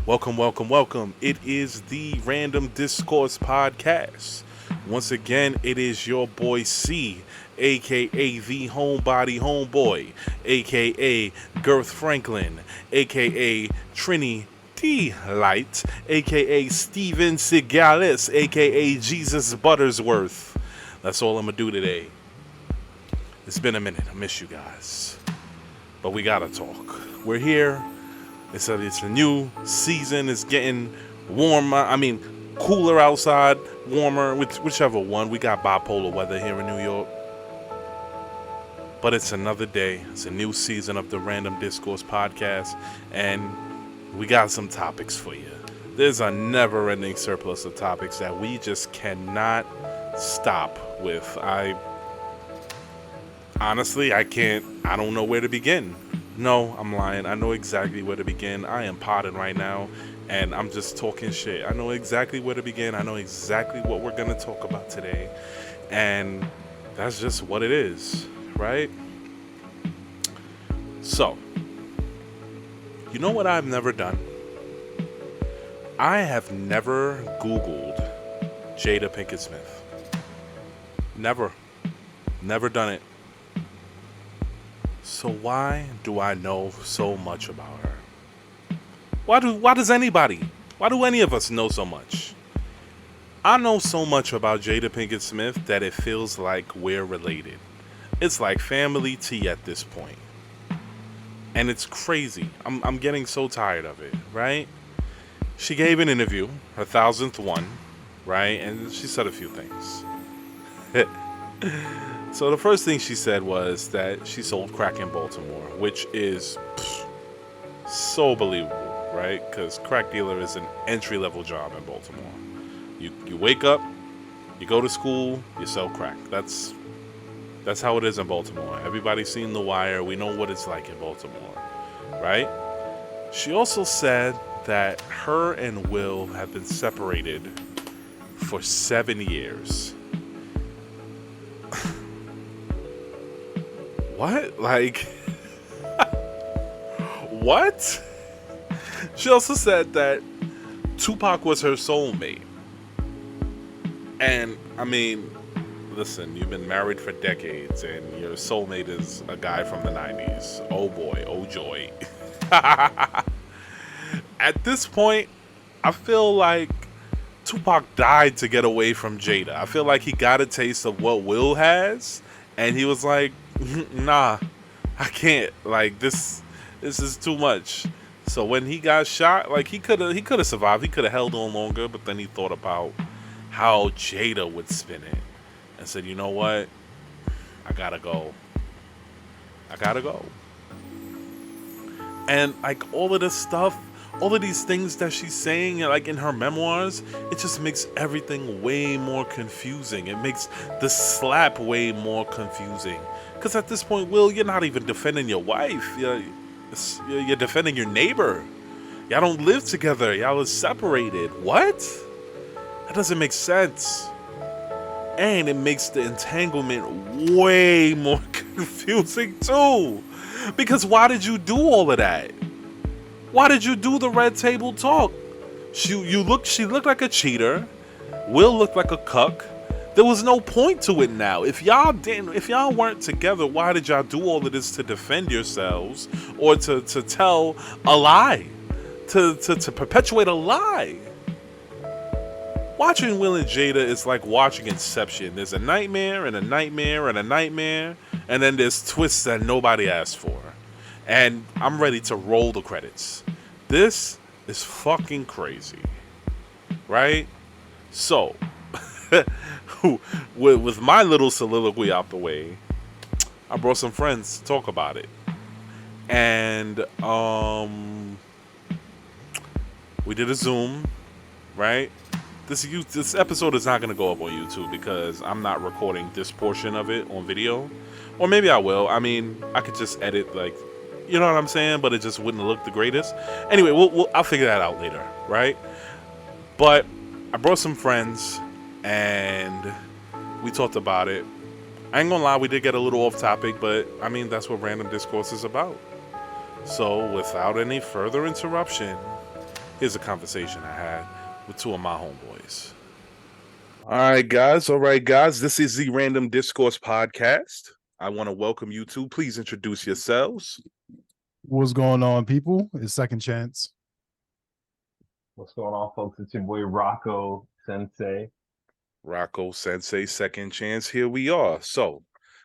Welcome, welcome, welcome. It is the Random Discourse Podcast. Once again, it is your boy C, aka the Homebody Homeboy, aka Girth Franklin, aka Trini D Light, aka Steven Segalis, aka Jesus Buttersworth. That's all I'm gonna do today. It's been a minute. I miss you guys. But we gotta talk. We're here. It's a new season. It's getting warmer. Cooler outside, warmer, whichever one. We got bipolar weather here in New York. But it's another day. It's a new season of the Random Discourse Podcast. And we got some topics for you. There's a never-ending surplus of topics that we just cannot stop with. Honestly, I don't know where to begin. No, I'm lying. I know exactly where to begin. I am potting right now, and I'm just talking shit. I know exactly where to begin. I know exactly what we're going to talk about today. And that's just what it is, right? So, you know what I've never done? I have never Googled Jada Pinkett Smith. Never. Never done it. So why do I know so much about her? Why do any of us know so much? I know so much about Jada Pinkett Smith that it feels like we're related. It's like family tea at this point. And it's crazy. I'm getting so tired of it, right? She gave an interview, her 1000th one, right? And she said a few things. So the first thing she said was that she sold crack in Baltimore, which is so believable, right? Because crack dealer is an entry-level job in Baltimore. You wake up, you go to school, you sell crack. That's how it is in Baltimore. Everybody's seen The Wire. We know what it's like in Baltimore, right? She also said that her and Will have been separated for 7 years. What? What? She also said that Tupac was her soulmate. And, listen, you've been married for decades and your soulmate is a guy from the 90s. Oh boy, oh joy. At this point, I feel like Tupac died to get away from Jada. I feel like he got a taste of what Will has, and he was like, nah, I can't. This is too much. So when he got shot, he could have survived. He could have held on longer, but then he thought about how Jada would spin it and said, you know what? I gotta go. And all of this stuff, all of these things that she's saying, in her memoirs, it just makes everything way more confusing. It makes the slap way more confusing. Because at this point, Will, you're not even defending your wife. You're defending your neighbor. Y'all don't live together. Y'all are separated. What? That doesn't make sense. And it makes the entanglement way more confusing too. Because why did you do all of that? Why did you do the red table talk? She looked like a cheater. Will looked like a cuck. There was no point to it now. If y'all weren't together, why did y'all do all of this to defend yourselves or to tell a lie? To perpetuate a lie? Watching Will and Jada is like watching Inception. There's a nightmare and a nightmare and a nightmare, and then there's twists that nobody asked for. And I'm ready to roll the credits. This is fucking crazy. Right? So, with my little soliloquy out the way, I brought some friends to talk about it. And we did a Zoom, right? This episode is not going to go up on YouTube because I'm not recording this portion of it on video. Or maybe I will. I could just edit, you know what I'm saying? But it just wouldn't look the greatest. Anyway, I'll figure that out later, right? But I brought some friends, and we talked about it. I ain't gonna lie, we did get a little off topic, but that's what Random Discourse is about. So, without any further interruption, Here's a conversation I had with two of my homeboys. All right, guys. This is the Random Discourse podcast. I want to welcome you two. Please introduce yourselves. What's going on, people? It's Second Chance. What's going on, folks? It's your boy Rocco Sensei. Rocco Sensei, Second Chance. Here we are. So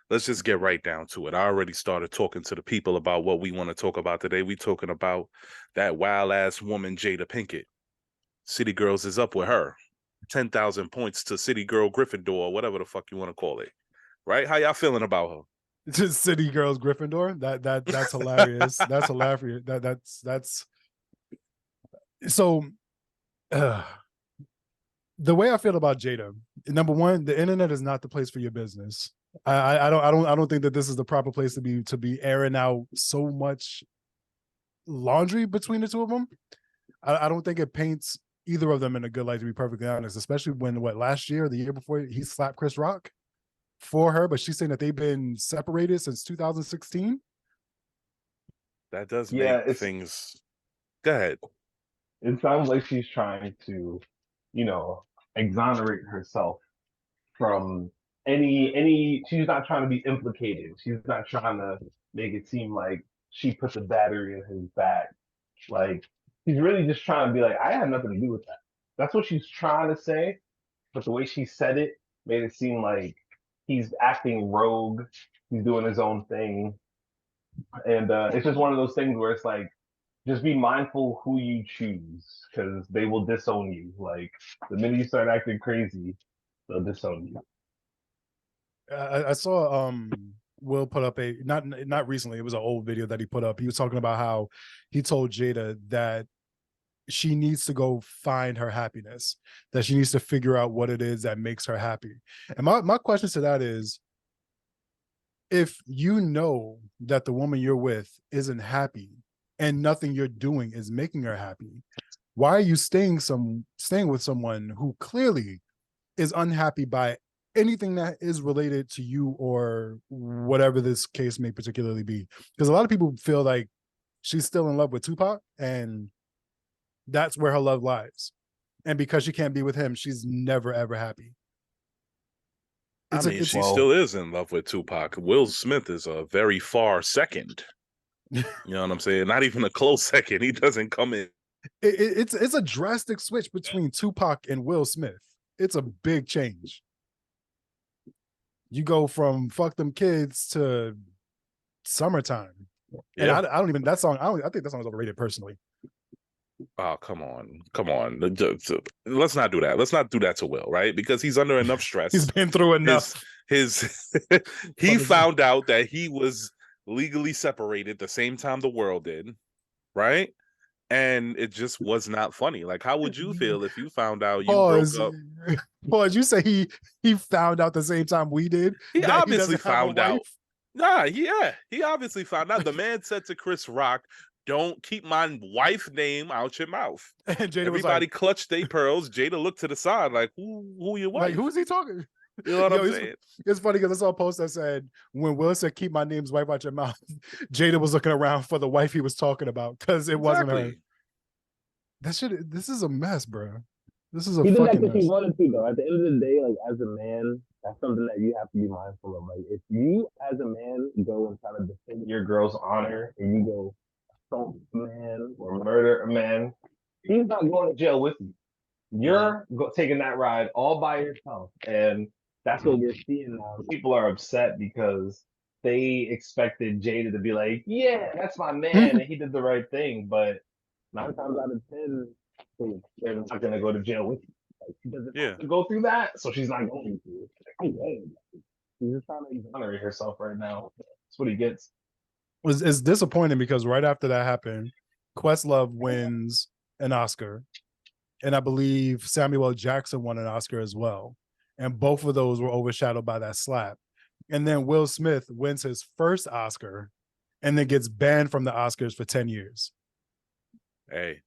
let's just get right down to it. I already started talking to the people about what we want to talk about today. We talking about that wild ass woman, Jada Pinkett. City Girls is up with her. 10,000 points to City Girl Gryffindor, whatever the fuck you want to call it. Right? How y'all feeling about her? Just City Girls Gryffindor. That's hilarious. That's hilarious. That's so. The way I feel about Jada, number one, the internet is not the place for your business. I don't think that this is the proper place to be airing out so much laundry between the two of them. I don't think it paints either of them in a good light, to be perfectly honest, especially when last year or the year before he slapped Chris Rock for her, but she's saying that they've been separated since 2016. That does make things. Go ahead. It sounds like she's trying to, exonerate herself from any. She's not trying to be implicated. She's not trying to make it seem like she put the battery in his back. Like, she's really just trying to be like, I had nothing to do with that. That's what she's trying to say, but the way she said it made it seem like he's acting rogue. He's doing his own thing. And it's just one of those things where it's like, just be mindful who you choose, because they will disown you. Like, the minute you start acting crazy, they'll disown you. I saw Will put up a not recently, it was an old video that he put up. He was talking about how he told Jada that she needs to go find her happiness, that she needs to figure out what it is that makes her happy. And my question to that is, if you know that the woman you're with isn't happy and nothing you're doing is making her happy, why are you staying with someone who clearly is unhappy by anything that is related to you or whatever this case may particularly be? Because a lot of people feel like she's still in love with Tupac and that's where her love lies. And because she can't be with him, she's never, ever happy. She still is in love with Tupac. Will Smith is a very far second. You know what I'm saying? Not even a close second. He doesn't come in. It's a drastic switch between Tupac and Will Smith. It's a big change. You go from "fuck them kids" to "summertime," and I don't even that song. I think that song is overrated personally. Oh, come on. Let's not do that. Let's not do that to Will, right? Because he's under enough stress. He's been through enough. He found out that he was legally separated the same time the world did, right? And it just was not funny. Like, how would you feel if you found out you broke up? Pause. You say he found out the same time we did? He obviously found out. He obviously found out. The man said to Chris Rock, "Don't keep my wife's name out your mouth." And Jada Everybody clutched their pearls. Jada looked to the side like, who your wife? Like, who's he talking? You know what I'm saying? It's funny because I saw a post that said, when Will said, "Keep my name's wife out your mouth," Jada was looking around for the wife he was talking about because it wasn't her. This is a mess, bro. This is a fucking mess. He did that because he wanted to, though. At the end of the day, like, as a man, that's something that you have to be mindful of. Like, if you, as a man, go and try to defend your girl's honor and you go assault a man or murder a man, he's not going to jail with you. You're taking that ride all by yourself. And that's what we're seeing now. People are upset because they expected Jada to be like, yeah, that's my man, and he did the right thing. But 9 times out of 10, they're not going to go to jail with you. Like, she doesn't have to go through that, so she's not going to. She's just trying to exonerate herself right now. That's what he gets. It's disappointing because right after that happened, Questlove wins an Oscar. And I believe Samuel L. Jackson won an Oscar as well. And both of those were overshadowed by that slap. And then Will Smith wins his first Oscar and then gets banned from the Oscars for 10 years. Hey,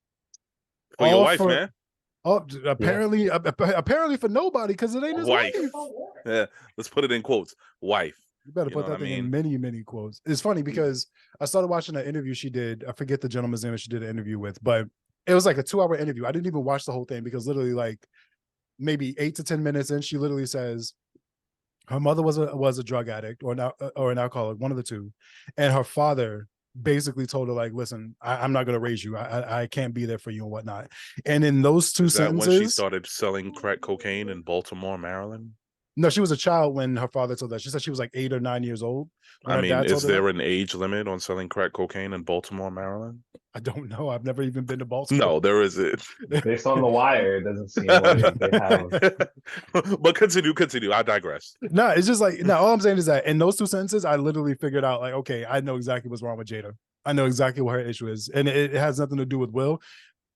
for your wife, man. Oh, apparently for nobody, because it ain't his wife. Yeah, let's put it in quotes. Wife. You better put that thing in many, many quotes. It's funny because I started watching an interview she did. I forget the gentleman's name that she did an interview with, but it was like a 2-hour interview. I didn't even watch the whole thing because literally like maybe 8 to 10 minutes in, she literally says her mother was a drug addict or an alcoholic, one of the two, and her father basically told her like, listen, I'm not going to raise you. I can't be there for you and whatnot. And in those two Is that when she sentences, started selling crack cocaine in Baltimore, Maryland? no, she was a child when her father told her. She said she was like 8 or 9 years old when I her mean, dad told is her that. there an age limit on selling crack cocaine in Baltimore, Maryland? I don't know. I've never even been to Baltimore. No, there isn't. Based on The Wire, it doesn't seem like they have. But continue. I digress. No, it's just like, no, all I'm saying is that in those two sentences, I literally figured out like, okay, I know exactly what's wrong with Jada. I know exactly what her issue is. And it has nothing to do with Will.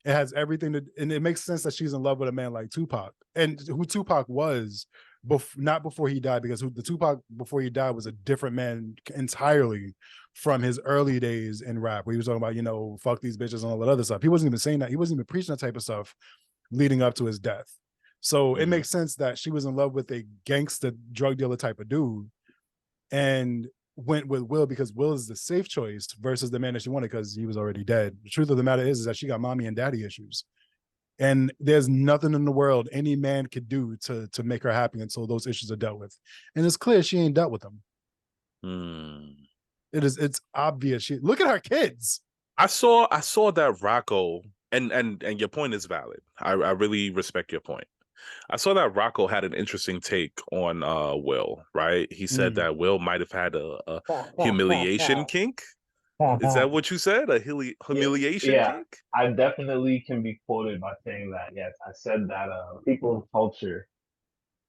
It has everything to, and it makes sense that she's in love with a man like Tupac, and who Tupac was, not before he died, because the Tupac before he died was a different man entirely from his early days in rap, where he was talking about, you know, fuck these bitches and all that other stuff. He wasn't even saying that. He wasn't even preaching that type of stuff leading up to his death. So it makes sense that she was in love with a gangster drug dealer type of dude, and went with Will because Will is the safe choice versus the man that she wanted because he was already dead. The truth of the matter is that she got mommy and daddy issues. And there's nothing in the world any man could do to make her happy until those issues are dealt with. And it's clear she ain't dealt with them. It's obvious. Look at her kids. I saw that Rocco, and your point is valid. I really respect your point. I saw that Rocco had an interesting take on Will, right? He said that Will might have had a humiliation kink. Is that what you said? A humiliation kink? I definitely can be quoted by saying that. Yes, I said that people in culture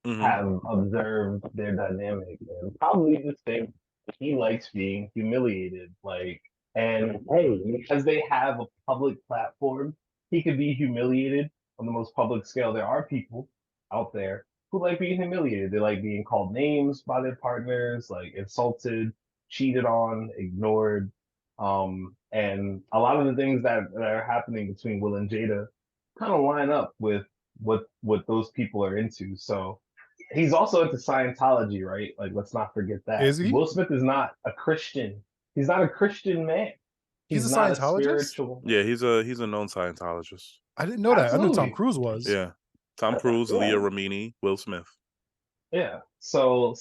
have observed their dynamic and probably just think he likes being humiliated. Like, and hey, because they have a public platform, he could be humiliated on the most public scale. There are people out there who like being humiliated. They like being called names by their partners, like insulted, cheated on, ignored. And a lot of the things that are happening between Will and Jada kind of line up with what those people are into. So he's also into Scientology, right? Like, let's not forget that. Is he? Will Smith is not a Christian. He's not a Christian man. He's a not Scientologist? spiritual. Yeah, he's a known Scientologist. I didn't know that. Absolutely. I knew Tom Cruise was. Yeah. Tom Cruise, Yeah. Leah Remini, Will Smith. Yeah. So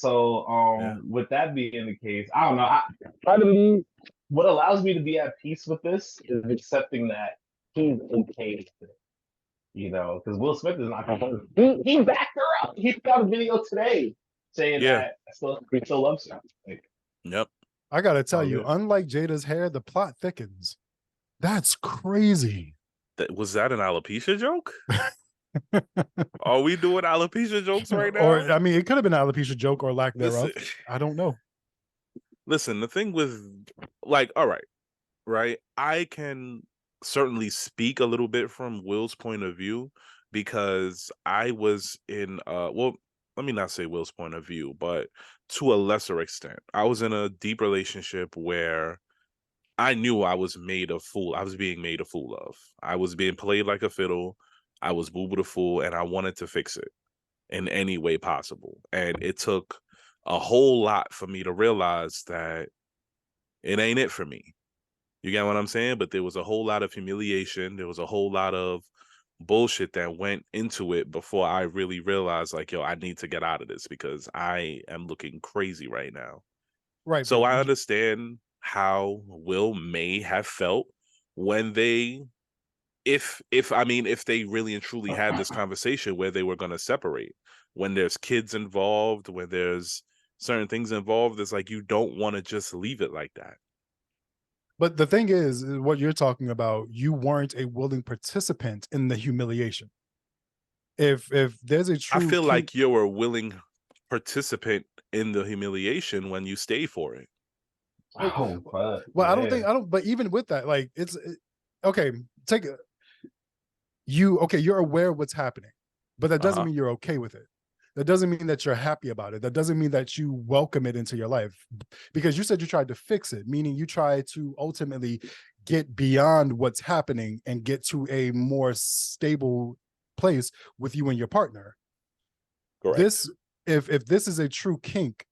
with that being the case, I don't know. What allows me to be at peace with this is accepting that he's okay with it. You know, because Will Smith is not gonna. He backed her up. He put out a video today saying that he still loves her. Like, yep. I gotta tell you, unlike Jada's hair, the plot thickens. That's crazy. Was that an alopecia joke? Are we doing alopecia jokes right now? Or I mean, it could have been an alopecia joke or lack thereof. I don't know. Listen, the thing with, like, all right, I can certainly speak a little bit from Will's point of view because I was in well, let me not say Will's point of view, but to a lesser extent, I was in a deep relationship where I knew I was made a fool. I was being made a fool of. I was being played like a fiddle. I was booed a fool, and I wanted to fix it in any way possible. And it took a whole lot for me to realize that it ain't it for me. You get what I'm saying? But there was a whole lot of humiliation. There was a whole lot of bullshit that went into it before I really realized, like, yo, I need to get out of this because I am looking crazy right now. Right. So I understand how Will may have felt when they, if they really and truly had this conversation where they were going to separate. When there's kids involved, when there's certain things involved, it's like you don't want to just leave it like that. But the thing is, what you're talking about, you weren't a willing participant in the humiliation. If there's a true, I feel like you're a willing participant in the humiliation when you stay for it. Well, but even with that, like okay, you're aware of what's happening, but that doesn't mean you're okay with it. That doesn't mean that you're happy about it. That doesn't mean that you welcome it into your life, because you said you tried to fix it, meaning you try to ultimately get beyond what's happening and get to a more stable place with you and your partner. Correct. If this is a true kink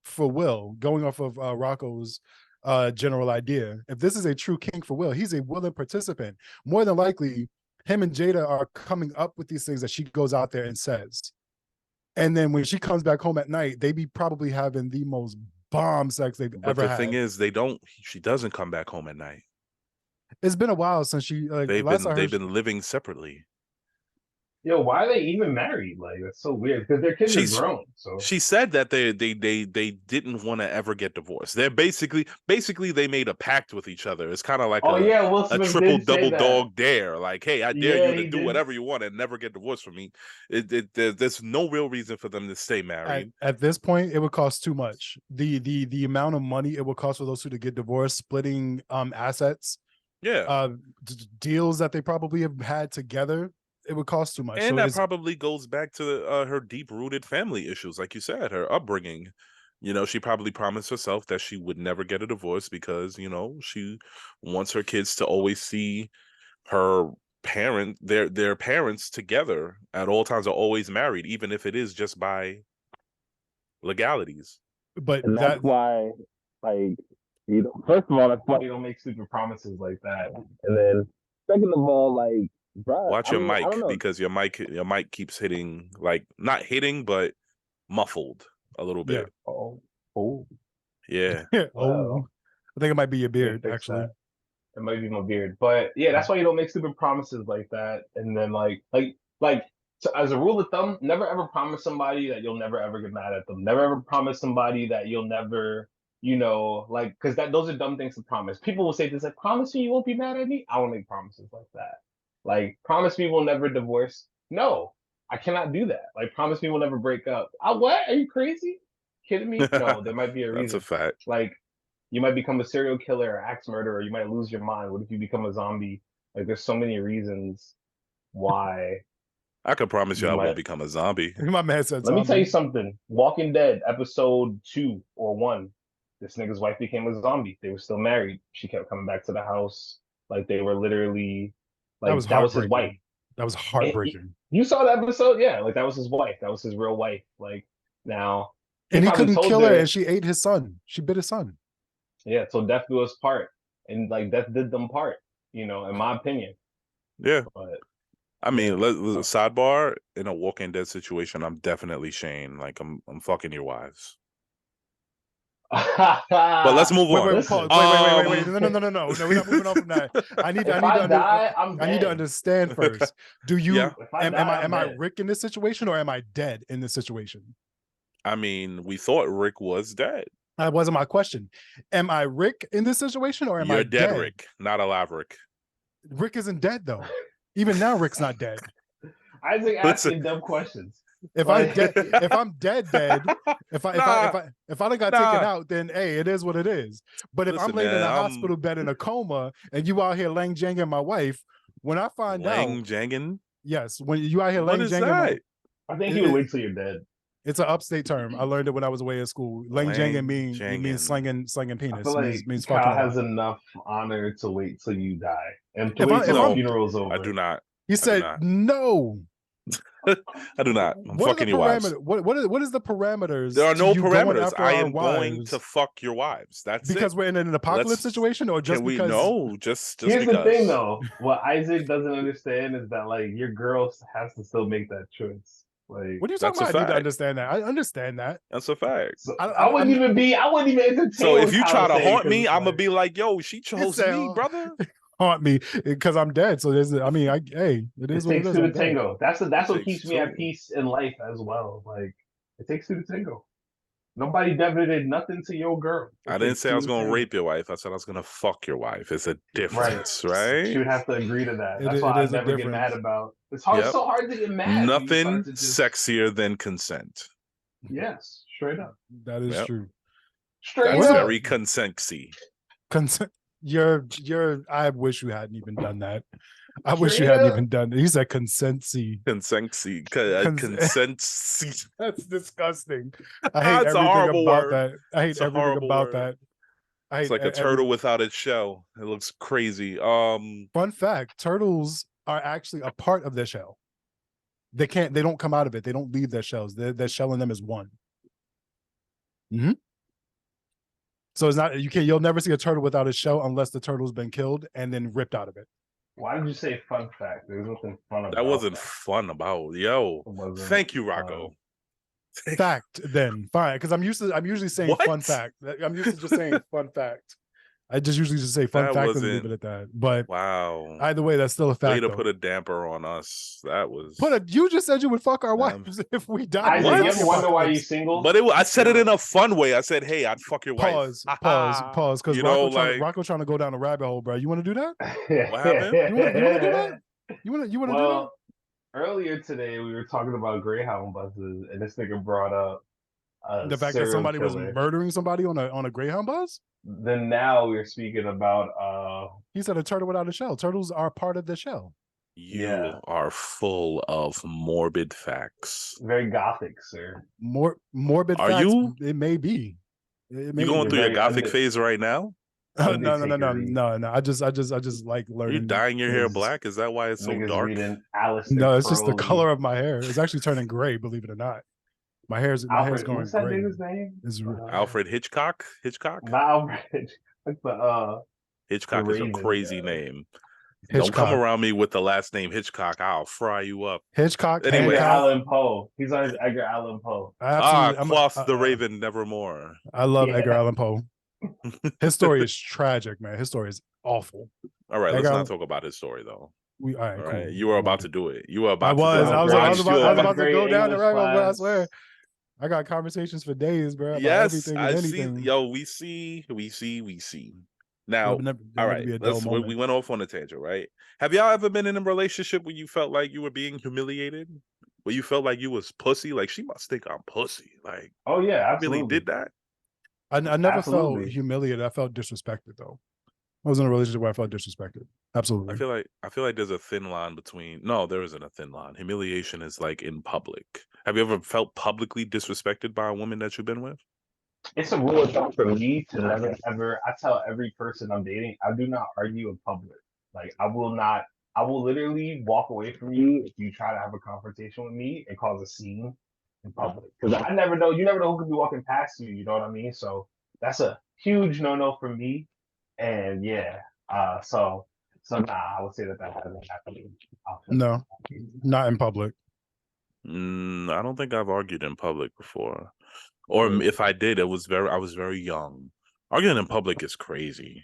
for Will, going off of Rocco's general idea, if this is a true kink for Will, he's a willing participant. More than likely, him and Jada are coming up with these things that she goes out there and says. And then when she comes back home at night, they be probably having the most bomb sex they've But ever the had. thing is, she doesn't come back home at night. It's been a while since she They've been living separately. Yo, why are they even married? Like, that's so weird because their kids are grown. So she said that they didn't want to ever get divorced. They're basically they made a pact with each other. It's kind of like a triple double dog dare. Like, hey, I dare you to do whatever you want and never get divorced from me. There's no real reason for them to stay married. At this point, it would cost too much. The amount of money it would cost for those two to get divorced, splitting assets, deals that they probably have had together. It would cost too much. And so that probably goes back to her deep-rooted family issues, like you said, her upbringing. She probably promised herself that she would never get a divorce because, she wants her kids to always see her their parents together at all times, are always married, even if it is just by legalities. But that's why, like, first of all, that's why you don't make stupid promises like that. And then second of all, like, bruh, watch your mic, because your mic keeps hitting, like, not hitting, but muffled a little bit. Yeah. I think it might be your beard, actually. It might be my beard, but yeah, that's why you don't make stupid promises like that. And then like so as a rule of thumb, never ever promise somebody that you'll never ever get mad at them. Never ever promise somebody that you'll never, like, because those are dumb things to promise. People will say this, like, promise me you won't be mad at me. I won't make promises like that. Like, promise me we'll never divorce. No, I cannot do that. Like, promise me we'll never break up. What? Are you crazy? Kidding me? No, there might be a reason. That's a fact. Like, you might become a serial killer or axe murderer. You might lose your mind. What if you become a zombie? Like, there's so many reasons why. I can promise you I won't become a zombie. My man said Let me tell you something. Walking Dead, episode 2 or 1. This nigga's wife became a zombie. They were still married. She kept coming back to the house. Like, they were literally... Like, that was his wife. That was heartbreaking. You saw that episode? Yeah, like, that was his wife. That was his real wife. Like, now... And he couldn't kill her, and she ate his son. She bit his son. Yeah, so death do us part. And, like, death did them part, in my opinion. Yeah. But... I mean, sidebar, in a Walking Dead situation, I'm definitely Shane. Like, I'm fucking your wives. But let's move on. Wait. No. We're not moving on from that. I need to understand first. Do you? Yeah. Am I Rick in this situation, or am I dead in this situation? I mean, we thought Rick was dead. That wasn't my question. Am I Rick in this situation, or am I dead? You're dead, Rick, not alive, Rick. Rick isn't dead though. Even now, Rick's not dead. Isaac asking dumb questions. If I'm dead, if I got taken out, then hey, it is what it is. But if I'm laying in a hospital bed in a coma and you out here lang janging my wife, when I find out, lang janging, yes, when you out here lang janging, I think he would wait till you're dead. It's an upstate term. I learned it when I was away at school. Lang janging means slinging penis. I feel like means Kyle has enough honor to wait till you die and to wait till the funeral's over. I do not. He said no. I do not. I'm fucking your wives. What is the parameters? There are no parameters. I am going to fuck your wives. That's because we're in an apocalypse situation, or just because? No, just here's because. The thing, though. What Isaac doesn't understand is that, like, your girl has to still make that choice. Like, what are you talking about? I need to understand that. I understand that. That's a fact. So I wouldn't even entertain. So if you try to haunt me, I'm gonna be like, yo, she chose me, brother. Haunt me because I'm dead. So there's, I mean, it is what it is. It takes two to tango. That's what keeps me at peace in life as well. Like, it takes two to tango. Nobody ever did nothing to your girl. I didn't say I was gonna rape your wife. I said I was gonna fuck your wife. It's a difference, right? She would have to agree to that. That's why I never get mad about. It's hard. It's so hard to get mad. Nothing sexier than consent. Yes, straight up. That is true. That's very consent-y. Consent. I wish you hadn't even done that. I wish you hadn't even done it. He said consent-y. Consent-y. Consent-y. That's disgusting. I hate everything about that. I hate everything about that. It's like a turtle without its shell. It looks crazy. Fun fact, turtles are actually a part of their shell. They don't come out of it. They don't leave their shells. Their shell in them is one. Mm-hmm. So it's not, you'll never see a turtle without a shell unless the turtle's been killed and then ripped out of it. Why did you say fun fact? There's nothing fun about That wasn't that. fun about. Yo, It wasn't thank you, fun. Rocco. Fact, then fine, because I'm usually saying fun What? fact. I'm used to just saying fun fact. I just usually just say fun That fact and leave wasn't. it at that. But Wow. either way, that's still a Way fact. to Though. put a damper on us. That was. You just said you would fuck our Um, wives if we died. Isaac, What? you ever wonder why you Apocalypse. single? But I said it in a fun way. I said, "Hey, I'd fuck your wife." Pause. Because You know, Rocco trying to go down a rabbit hole, bro. You want to do that? what happened? You want to do that? You want to do that? Well, earlier today we were talking about Greyhound buses, and this nigga brought up The fact that serial somebody was killer. murdering somebody on a Greyhound bus. Then now we're speaking about He said a turtle without a shell. Turtles are part of the shell. You are full of morbid facts. very gothic, sir. Morbid Are facts. you? It may be. It may You going be. through your very gothic phase right now? No. Undertaker-y. I just like learning. You dyeing your hair Niggas- black? Is that why it's so Niggas dark? reading Alistair No, it's just the Crowley. color of my hair. It's actually turning gray. Believe it or not, my hair's Alfred, going what's that gray. nigga's name? It's Alfred Hitchcock? Hitchcock? Not Alfred. What's the Hitchcock is a Raven crazy guy. name. Hitchcock. Don't come around me with the last name Hitchcock. I'll fry you up. Hitchcock. Anyway. Edgar Hancock. Allan Poe. He's on his Edgar Allan Poe. Cloth the Raven nevermore. I love Yeah. Edgar Allan Poe. His story is tragic, man. His story is awful. All right, let's Edgar not Allan- talk about his story though. All right, All cool. right, you were about to do it. You were I about was. to. I was about to go Great down the English rabbit hole. I class. swear. I got conversations for days, bro. About Yes, everything and I anything. see. Yo, we see. Now, There all would be right. a dull We moment. went off on a tangent, right? Have y'all ever been in a relationship where you felt like you were being humiliated? Where you felt like you was pussy? Like she must think I'm pussy. Like, Oh yeah, I absolutely. really did that. I never felt Absolutely. humiliated. I felt disrespected though. I was in a relationship where I felt disrespected. Absolutely. I feel like there's a thin line between. No, there isn't a thin line. Humiliation is like in public. Have you ever felt publicly disrespected by a woman that you've been with? It's a rule of thumb for me to never ever. I tell every person I'm dating, I do not argue in public. Like I will not. I will literally walk away from you if you try to have a confrontation with me and cause a scene in public. Because I never know. You never know who could be walking past you. You know what I mean? So that's a huge no for me. And yeah, so nah, I would say that hasn't happened. No, not in public. I don't think I've argued in public before, or if I did, I was very young. Arguing in public is crazy.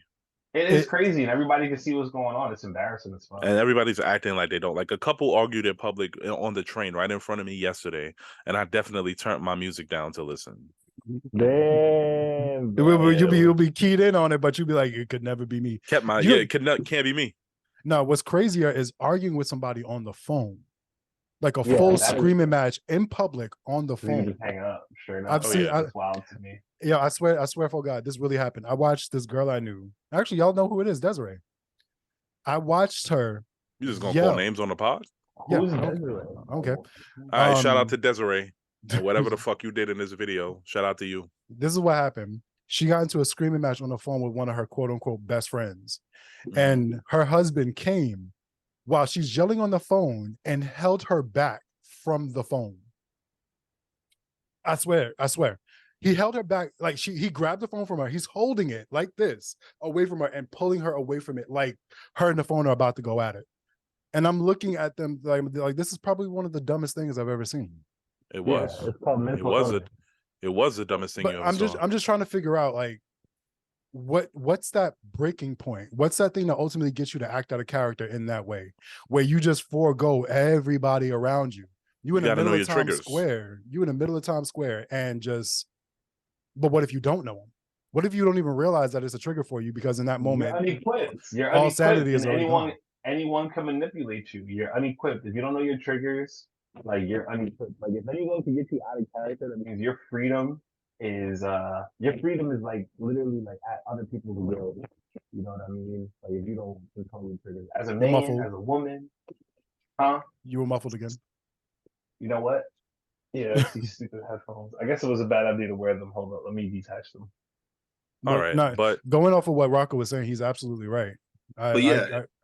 It is crazy, and everybody can see what's going on. It's embarrassing as fuck. And everybo's acting like they don't. Like a couple argued in public on the train right in front of me yesterday, and I definitely turned my music down to listen. Damn, You'll be keyed in on it, but you'll be like, it could never be me. Can't be me. No, what's crazier is arguing with somebody on the phone, like a full screaming match in public on the phone. Just hang up. Sure, I've seen. That's wild to me. Yeah, I swear for God, this really happened. I watched this girl I knew. Actually, y'all know who it is, Desiree. I watched her. You just gonna call names on the pod? Yeah, Who's Desiree? Okay. All right, shout out to Desiree. And whatever the fuck you did in this video, shout out to you. This is what happened. She got into a screaming match on the phone with one of her quote unquote best friends. And her husband came while she's yelling on the phone and held her back from the phone. I swear. He held her back, like he grabbed the phone from her. He's holding it like this away from her and pulling her away from it, like her and the phone are about to go at it. And I'm looking at them like this is probably one of the dumbest things I've ever seen. It was. Yeah, it's called mental illness. It was the dumbest thing But you ever saw. I'm just trying to figure out like what's that breaking point? What's that thing that ultimately gets you to act out a character in that way, where you just forego everybody around you? You in the middle of Times Square. You in the middle of Times Square and just. But what if you don't know them? What if you don't even realize that it's a trigger for you? Because in that moment, you're all unequipped, sanity is and gone. anyone can manipulate you. You're unequipped. If you don't know your triggers, like you're unequipped. Like if anyone can get you out of character, that means your freedom is like literally like at other people's will. You know what I mean? Like if you don't control your triggers, as a man, as a woman, You were muffled again. You know what? Yeah, it's these stupid headphones. I guess it was a bad idea to wear them. Hold up, let me detach them. All right, but going off of what Rocco was saying, he's absolutely right. I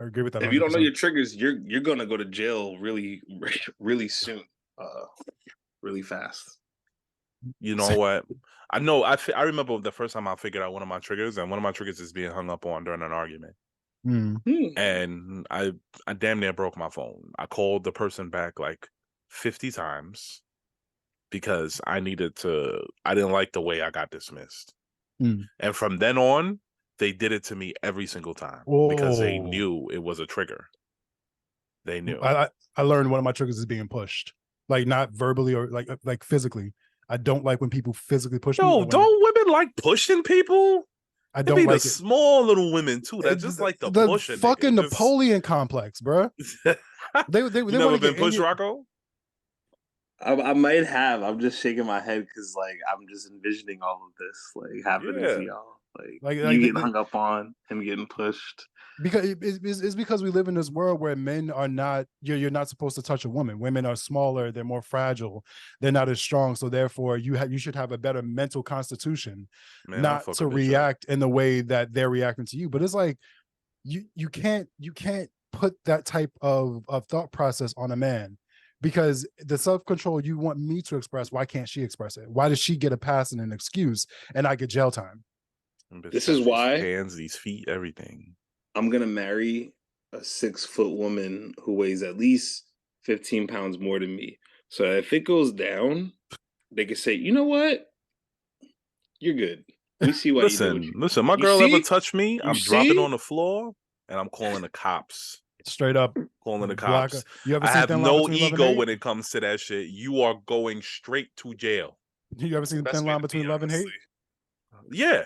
agree with that. If 100%. you don't know your triggers, you're gonna go to jail really soon, really fast. You know what? I know. I remember the first time I figured out one of my triggers, and one of my triggers is being hung up on during an argument. Mm. And I damn near broke my phone. I called the person back like 50 times because I didn't like the way I got dismissed. Mm. And from then on, they did it to me every single time because they Oh. knew it was a trigger. They knew. I learned one of my triggers is being pushed, like not verbally or like physically. I don't like when people physically push me. No, Like don't women like pushing people? I It don't be the like it. small little women too that just like to The push a fucking nigga. Napoleon complex, bro. They You want never to been get pushed, in your, Rocco? I might have. I'm just shaking my head because like I'm just envisioning all of this like happening Yeah. to y'all. Like like you getting the, hung up on, him getting pushed. because it's because we live in this world where men are not you're not supposed to touch a woman. Women are smaller, they're more fragile, they're not as strong, so therefore you should have a better mental constitution, Man, I'll not fuck a to bitch up. react in the way that they're reacting to you. But it's like you can't put that type of thought process on a man, because the self-control you want me to express, why can't she express it? Why does she get a pass and an excuse and I get jail time? Bitch This got is these why hands, these feet, everything. I'm gonna marry a 6-foot woman who weighs at least 15 pounds more than me. So if it goes down, they can say, you know what? You're good. We see why you did what Listen, my you girl ever see? touch me, You I'm dropping see? on the floor and I'm calling the cops. Straight up Calling the block. cops. You ever I seen have Thin Line no Between Love and ego Hate? when it comes to that shit. You are going straight to jail. You ever seen Best Thin way Line to be, Between Love and Hate? honestly. Yeah.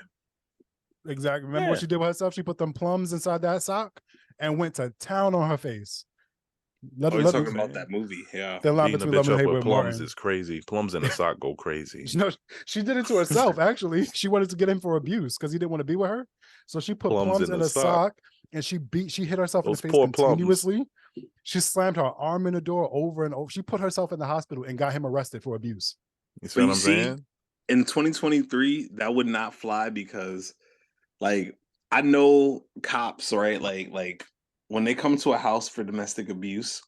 Exactly. Remember Yeah. what she did with herself? She put them plums inside that sock and went to town on her face. Oh, you're talking Okay. about that movie, yeah. Thin Line Beating a Between Love bitch and up Hate with with plums Martin. is crazy. Plums in the sock go crazy. No, she did it to herself. Actually, she wanted to get him for abuse because he didn't want to be with her. So she put plums in the a sock and she hit herself in the Those face poor plums. continuously. She slammed her arm in the door over and over. She put herself in the hospital and got him arrested for abuse. You see But what you I'm see, saying? in 2023, that would not fly because, like, I know cops, right? Like when they come to a house for domestic abuse,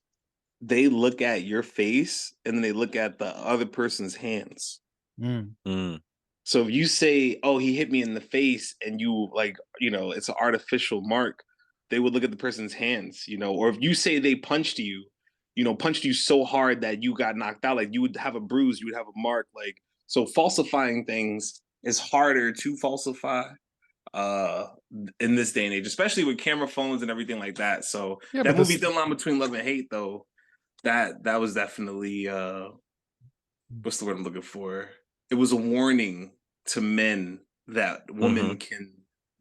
they look at your face and then they look at the other person's hands. Mm. So if you say, "Oh, he hit me in the face," and you like, it's an artificial mark, they would look at the person's hands, or if you say they punched you, punched you so hard that you got knocked out, like you would have a bruise, you would have a mark, like so falsifying things is harder to falsify uh in this day and age, especially with camera phones and everything like that. So Yeah, that but movie this, Thin Line Between Love and Hate, though, that was definitely what's the word I'm looking for? It was a warning to men that women can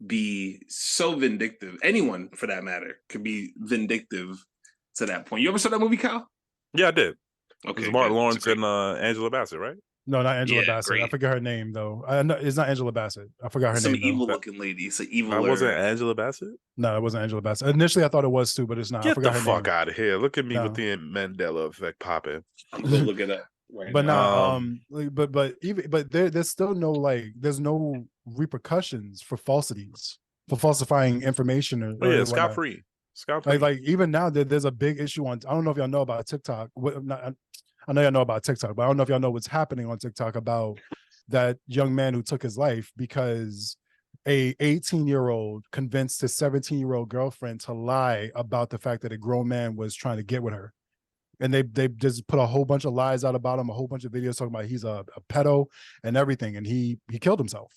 be so vindictive. Anyone, for that matter, could be vindictive to that point. You ever saw that movie, Kyle? Yeah, I did. It Okay, was Martin good. Lawrence and Angela Bassett, right? no, not Angela Yeah, Bassett. I great. forget her name though. It's not Angela Bassett. I forgot her Some name though. evil-looking lady. It's an evil. That wasn't Angela Bassett? No, it wasn't Angela Bassett. Initially, I thought it was too, but it's not. I Get the forgot her fuck name. out of here. Look at me with No. the Mandela effect popping. I'm gonna look it up right But now. not but there's still there's no repercussions for falsities, for falsifying information Oh yeah, or scot whatnot. free. Scot free. Like even now there's a big issue on, I don't know if y'all know about TikTok. I know y'all know about TikTok, but I don't know if y'all know what's happening on TikTok about that young man who took his life because a 18-year-old convinced his 17-year-old girlfriend to lie about the fact that a grown man was trying to get with her. And they just put a whole bunch of lies out about him, a whole bunch of videos talking about he's a pedo and everything, and he killed himself.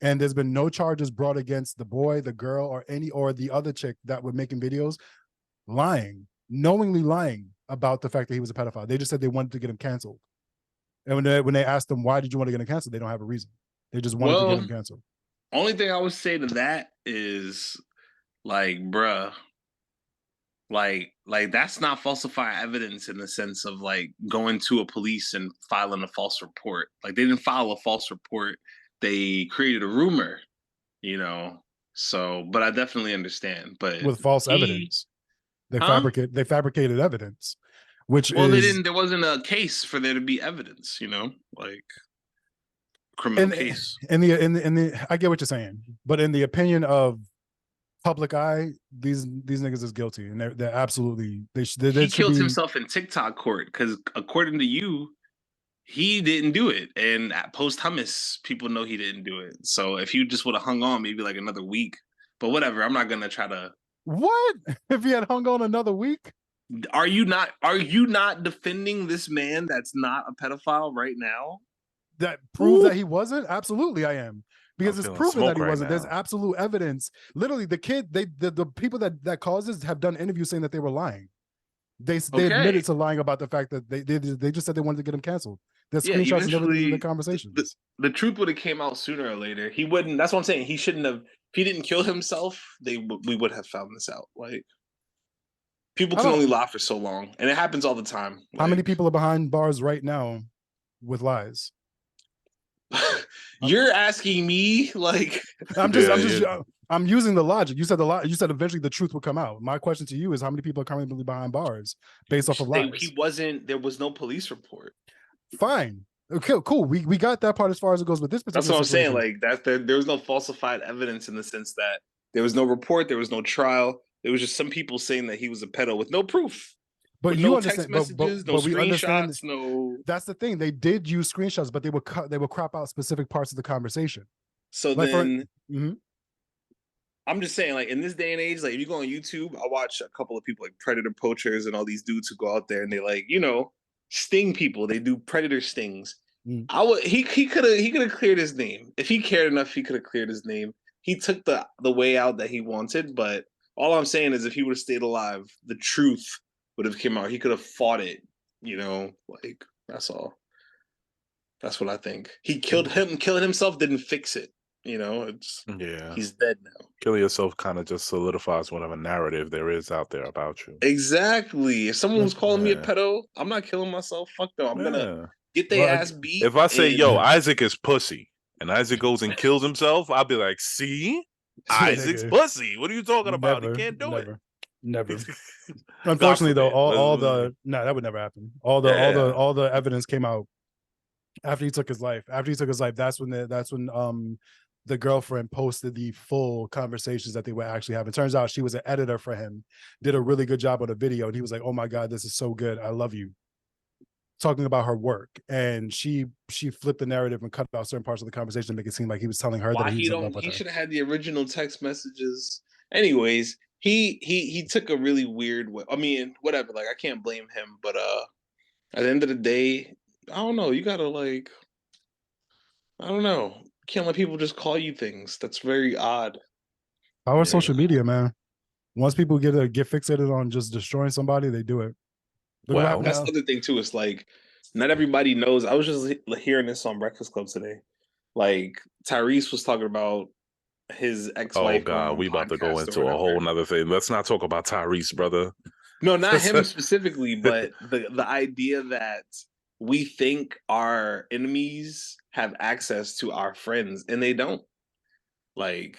And there's been no charges brought against the boy, the girl, or the other chick that were making videos knowingly lying about the fact that he was a pedophile. They just said they wanted to get him canceled. And when they asked them, why did you want to get him canceled? They don't have a reason. They just wanted to get him canceled. Only thing I would say to that is, like, bruh, like that's not falsifying evidence in the sense of like going to a police and filing a false report. Like they didn't file a false report. They created a rumor, So, but I definitely understand. But With false evidence. They fabricated evidence, which there wasn't a case for there to be evidence, like criminal case. In the I get what you're saying, but in the opinion of public eye, these niggas is guilty, and they're absolutely he killed himself in TikTok court because according to you, he didn't do it, and post hummus, people know he didn't do it. So if he just would have hung on maybe like another week, But whatever, I'm not gonna try to. What if he had hung on another week? Are you not defending this man that's not a pedophile right now? That proves Ooh. that he wasn't? Absolutely, I am. Because I'm it's feeling proven that smoke he right wasn't. There's now. absolute evidence. Literally, the kid, the people that caused this have done interviews saying that they were lying. They admitted Okay. to lying about the fact that they just said they wanted to get him canceled. There's Yeah, screenshots and everything in the eventually conversations. the truth would have came out sooner or later. He wouldn't. That's what I'm saying. He shouldn't have. If he didn't kill himself, we would have found this out. Like people I can don't. only lie for so long, and it happens all the time. How many Like people are behind bars right now with lies? you're asking me, like I'm using the logic. You said you said eventually the truth would come out. My question to you is how many people are currently behind bars based off of lies? he wasn't. There was no police report. Fine. Okay, cool. We got that part as far as it goes with this particular That's what I'm saying. situation. Like there was no falsified evidence in the sense that there was no report, there was no trial. There was just some people saying that he was a pedo with no proof, But with you no text understand, messages, no but we understand screenshots, no. that's the thing. They did use screenshots, but they would crop out specific parts of the conversation. So Like then Mhm. I'm just saying, like in this day and age, like if you go on YouTube, I watch a couple of people like predator poachers and all these dudes who go out there and they like, sting people. They do predator stings. Mm. He could have cleared his name. If he cared enough, he could have cleared his name. He took the way out that he wanted, but all I'm saying is if he would have stayed alive, the truth would have come out. He could have fought it, like that's all. That's what I think. He killed him. Killing himself didn't fix it. Yeah. He's dead now. Killing yourself kind of just solidifies whatever narrative there is out there about you. Exactly. If someone was calling me a Yeah. pedo, I'm not killing myself. Fuck no. I'm gonna Yeah. get their ass beat. If I say, and- yo, Isaac is pussy, and Isaac goes and kills himself, I'll be like, see? Isaac's Nigga. pussy. What are you talking about? He Never, can't do never, it. never. God Unfortunately, though, forbid. all the no, that would never happen. All the evidence came out after he took his life. After he took his life, that's when the girlfriend posted the full conversations that they were actually having. Turns out she was an editor for him, did a really good job on the video, and he was like, "Oh my god, this is so good. I love you." Talking about her work, and she flipped the narrative and cut out certain parts of the conversation to make it seem like he was telling her Why that he was he in love don't? with He her. should have had the original text messages. Anyways, he took a really weird way. I mean, whatever. Like I can't blame him, but at the end of the day, I don't know. You gotta like, I don't know. Can't let people just call you things. That's very odd. Power Yeah. social media, man. Once people get fixated on just destroying somebody, they do it. Look what Well, happened That's now. the other thing too. It's like not everybody knows. I was just hearing this on Breakfast Club today. Like Tyrese was talking about his oh ex-wife going God, on we about to go podcast or into a whatever. whole nother thing. Let's not talk about Tyrese, brother. No, not him specifically, but the idea that we think our enemies have access to our friends and they don't. Like,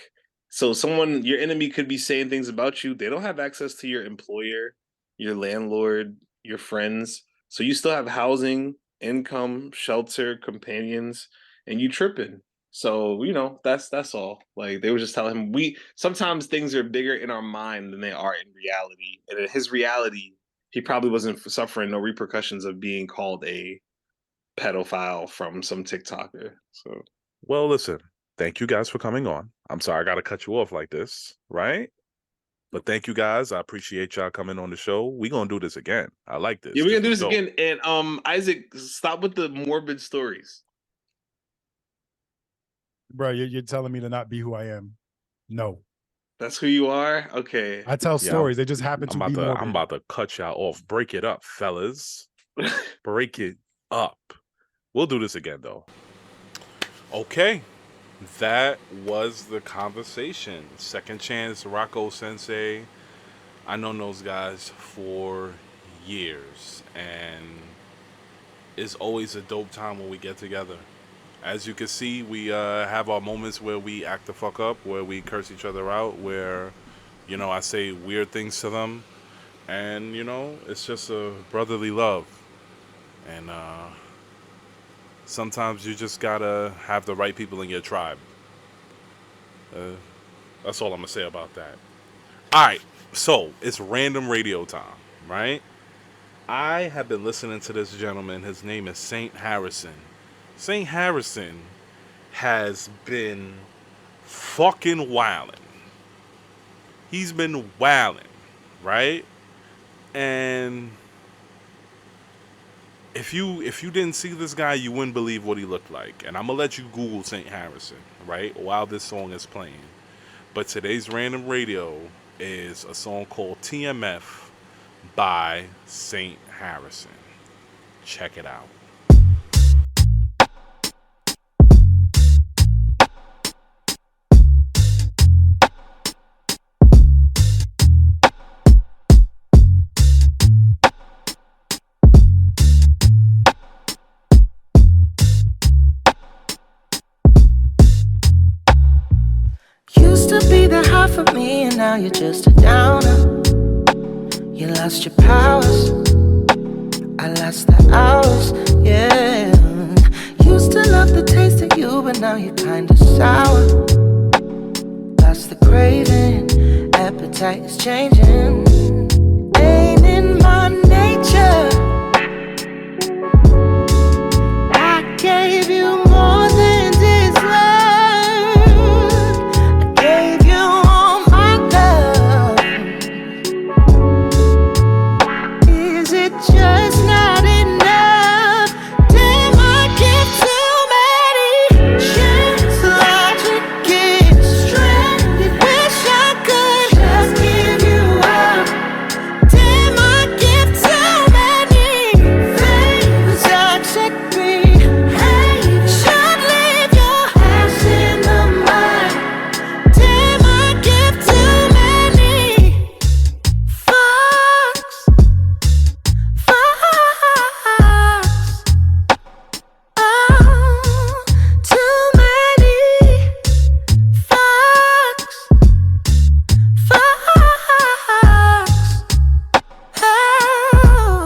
so your enemy could be saying things about you. They don't have access to your employer, your landlord, your friends. So you still have housing, income, shelter, companions, and you tripping. So, that's all. Like they were just telling him sometimes things are bigger in our mind than they are in reality. And in his reality, he probably wasn't suffering no repercussions of being called a pedophile from some TikToker. So Well, listen, thank you guys for coming on. I'm sorry I got to cut you off like this, right? But thank you guys. I appreciate y'all coming on the show. We're going to do this again. I like this. yeah, we're gonna do was this dope. again. And Isaac, stop with the morbid stories. Bro, you're telling me to not be who I am. No. That's who you are? Okay. I tell stories. They just happen to be morbid. I'm about to cut y'all off. Break it up, fellas. Break it up. We'll do this again, though. Okay. That was the conversation. Second Chance, Rocco Sensei. I know those guys for years, and it's always a dope time when we get together. As you can see, we have our moments where we act the fuck up, where we curse each other out, where, I say weird things to them, and, it's just a brotherly love. And sometimes you just gotta have the right people in your tribe. That's all I'm gonna say about that. All right, so it's random radio time, right? I have been listening to this gentleman. His name is Saint Harrison. Saint Harrison has been fucking wildin'. He's been wilding, right? And if you didn't see this guy, you wouldn't believe what he looked like. And I'm gonna let you Google St. Harrison, right, while this song is playing. But today's random radio is a song called TMF by St. Harrison. Check it out. Used to be the high for me, and now you're just a downer. You lost your powers, I lost the hours, yeah. Used to love the taste of you, but now you're kinda sour. Lost the craving, appetite is changing. Ain't in my nature. I gave you more than this love. I gave you all my love. Is it just not enough? Damn, I give too many chances. Logic is stranded. Wish I could just give you up. Damn, I give too many favors. Toxic behavior should leave your ass in the mud. Damn, I give too many fucks. Oh, too many fucks. Oh.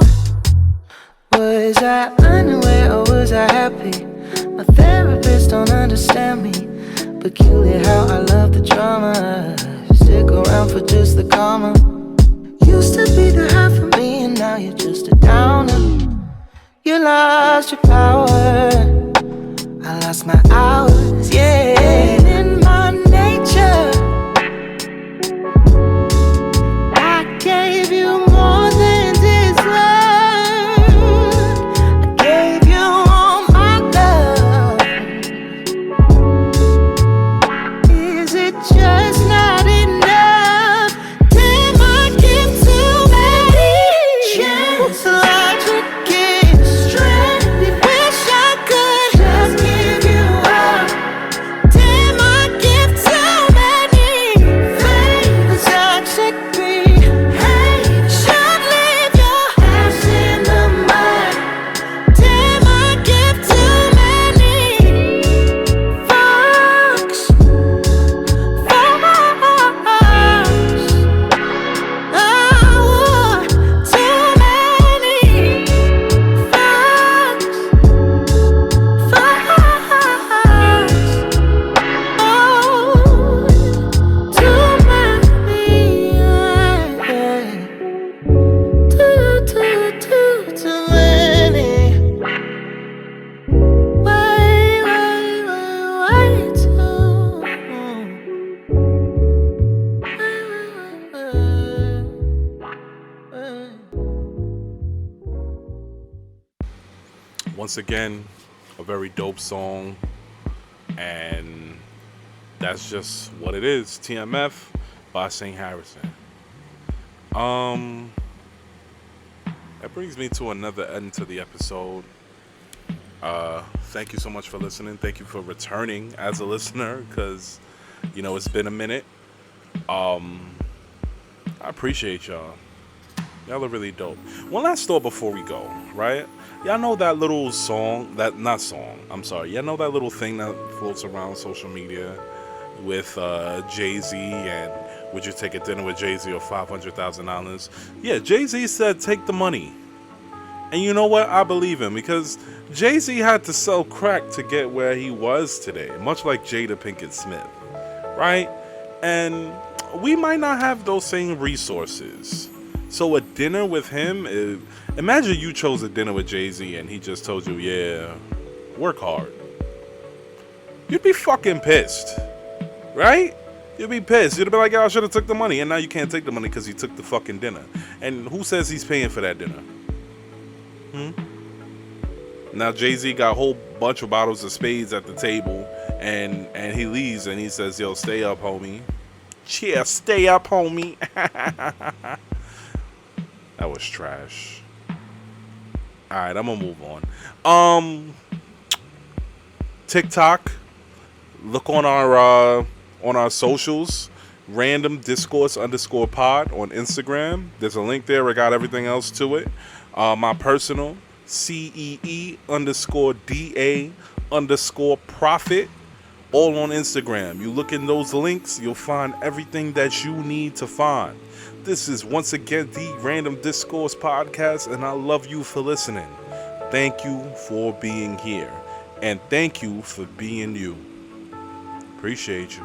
Was I unaware or was I happy? My therapist don't understand me. Peculiar how I love the drama. Stick around for just the karma. Used to be the high for me, and now you're just a downer. You lost your power, I lost my hours, yeah. Ain't in my nature. I gave you more than this love. I gave you all my love. Is it just not enough? Damn, I give too many chances. Logic is stranded. Wish I could just give you up. Damn, I give too many favors. Toxic behavior should leave your ass in the mud. Damn, I give too many fucks. Oh, too many fucks. Oh, too many. Too many. Way too. Once again, a very dope song, and that's just what it is. TMF by St. Harrison. That brings me to another end to the episode. Thank you so much for listening. Thank you for returning as a listener, because it's been a minute. I appreciate y'all. Y'all are really dope. One last thought before we go, right? Y'all know that little song, y'all know that little thing that floats around social media with Jay-Z and would you take a dinner with Jay-Z or $500,000? Yeah, Jay-Z said take the money. And you know what? I believe him, because Jay-Z had to sell crack to get where he was today, much like Jada Pinkett Smith, right? And we might not have those same resources. So a dinner with him, imagine you chose a dinner with Jay-Z and he just told you, yeah, work hard. You'd be fucking pissed, right? You'd be pissed. You'd be like, yo, I should have took the money. And now you can't take the money because he took the fucking dinner. And who says he's paying for that dinner? Now Jay-Z got a whole bunch of bottles of spades at the table. And he leaves and he says, yo, stay up, homie. Yeah, stay up, homie. That was trash. Alright, I'm gonna move on. TikTok. Look on our socials. Random Discourse _pod on Instagram. There's a link there. I got everything else to it. My personal CEE_DA_profit. All on Instagram. You look in those links, you'll find everything that you need to find. This is once again the Random Discourse podcast, and I love you for listening. Thank you for being here, and thank you for being you. Appreciate you.